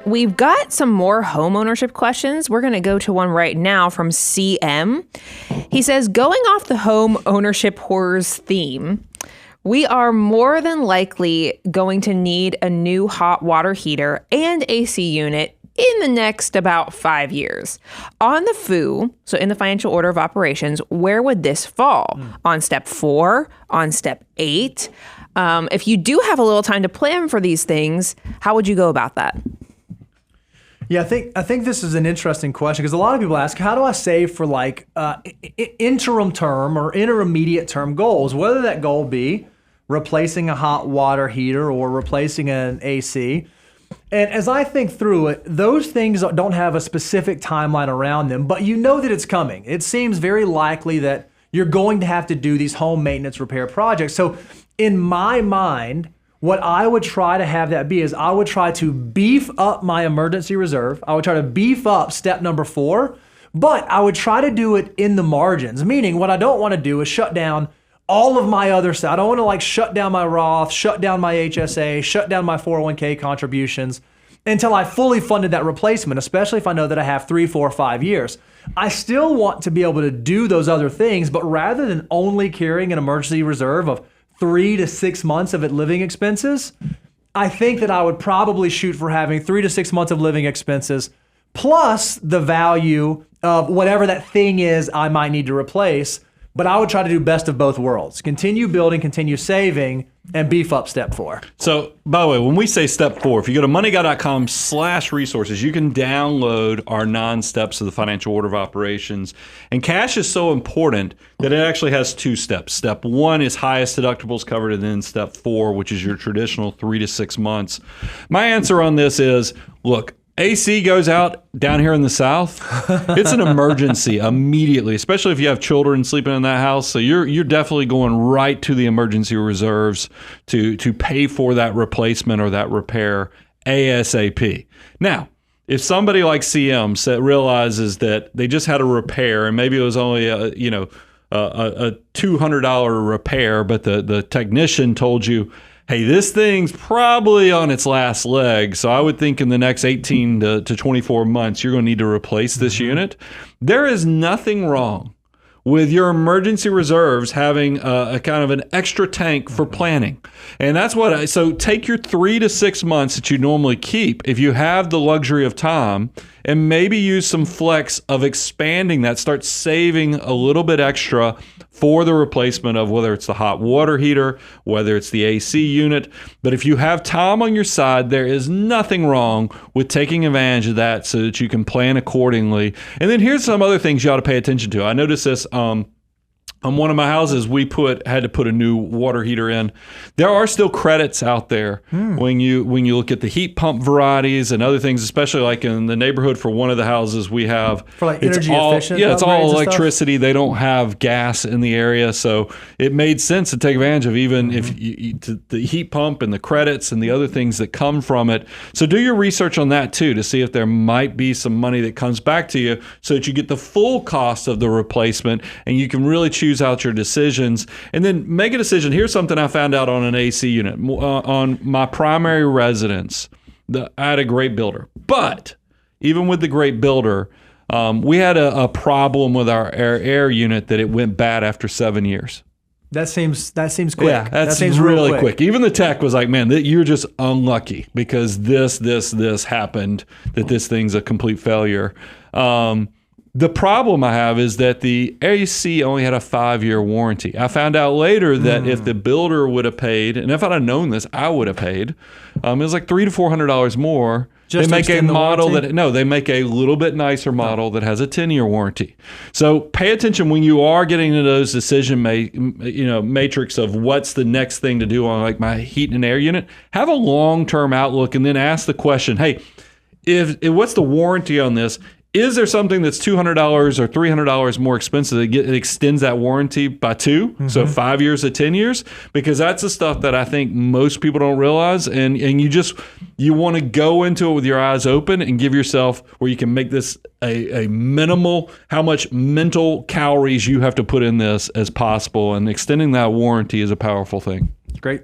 we've got some more home ownership questions. We're going to go to one right now from CM. He says, going off the home ownership horrors theme, we are more than likely going to need a new hot water heater and AC unit in the next about 5 years. On the FOO, so in the financial order of operations, where would this fall? On step 4? On step 8? If you do have a little time to plan for these things, how would you go about that? Yeah, I think this is an interesting question because a lot of people ask, how do I save for like interim term or intermediate term goals, whether that goal be replacing a hot water heater or replacing an AC. And as I think through it, those things don't have a specific timeline around them, but you know that it's coming. It seems very likely that you're going to have to do these home maintenance repair projects. So in my mind, what I would try to have that be is I would try to beef up my emergency reserve. I would try to beef up step number 4, but I would try to do it in the margins, meaning what I don't want to do is shut down all of my other stuff. I don't want to like shut down my Roth, shut down my HSA, shut down my 401k contributions until I fully funded that replacement, especially if I know that I have 3, 4, 5 years. I still want to be able to do those other things, but rather than only carrying an emergency reserve of 3 to 6 months of living expenses, I think that I would probably shoot for having 3 to 6 months of living expenses plus the value of whatever that thing is I might need to replace. But I would try to do best of both worlds. Continue building, continue saving, and beef up step 4. So, by the way, when we say step 4, if you go to moneyguy.com/resources, you can download our 9 steps of the financial order of operations. And cash is so important that it actually has 2 steps. Step 1 is highest deductibles covered, and then step 4, which is your traditional 3 to 6 months. My answer on this is, look, AC goes out down here in the South, it's an emergency immediately, especially if you have children sleeping in that house. So you're definitely going right to the emergency reserves to pay for that replacement or that repair ASAP. Now, if somebody like CM realizes that they just had a repair and maybe it was only a $200 repair, but the technician told you, hey, this thing's probably on its last leg, so I would think in the next 18 to 24 months, you're going to need to replace this unit. There is nothing wrong with your emergency reserves having a kind of an extra tank for planning. And that's so take your 3 to 6 months that you normally keep, if you have the luxury of time, and maybe use some flex of expanding that, start saving a little bit extra for the replacement of whether it's the hot water heater, whether it's the AC unit. But if you have time on your side, there is nothing wrong with taking advantage of that so that you can plan accordingly. And then here's some other things you ought to pay attention to. I noticed this on one of my houses, had to put a new water heater in. There are still credits out there when you look at the heat pump varieties and other things, especially like in the neighborhood for one of the houses we have. For like energy efficient? Yeah, it's all electricity. They don't have gas in the area. So it made sense to take advantage of even if the heat pump and the credits and the other things that come from it. So do your research on that too to see if there might be some money that comes back to you so that you get the full cost of the replacement and you can really choose out your decisions and then make a decision. Here's something I found out on an AC unit. On my primary residence, I had a great builder. But even with the great builder, we had a problem with our air unit that it went bad after 7 years. That seems quick. Yeah, that seems really quick. Even the tech was like, man, you're just unlucky because this happened, that this thing's a complete failure. The problem I have is that the AC only had a 5-year warranty. I found out later that if the builder would have paid, and if I'd have known this, I would have paid. It was like $300 to $400 more. Just they make a model warranty? they make a little bit nicer model that has a 10-year warranty. So pay attention when you are getting into those decision matrix of what's the next thing to do on like my heat and air unit. Have a long-term outlook and then ask the question, hey, if what's the warranty on this? Is there something that's $200 or $300 more expensive that it extends that warranty by 2? So 5 years to 10 years? Because that's the stuff that I think most people don't realize. And you want to go into it with your eyes open and give yourself where you can make this a minimal, how much mental calories you have to put in this as possible. And extending that warranty is a powerful thing. Great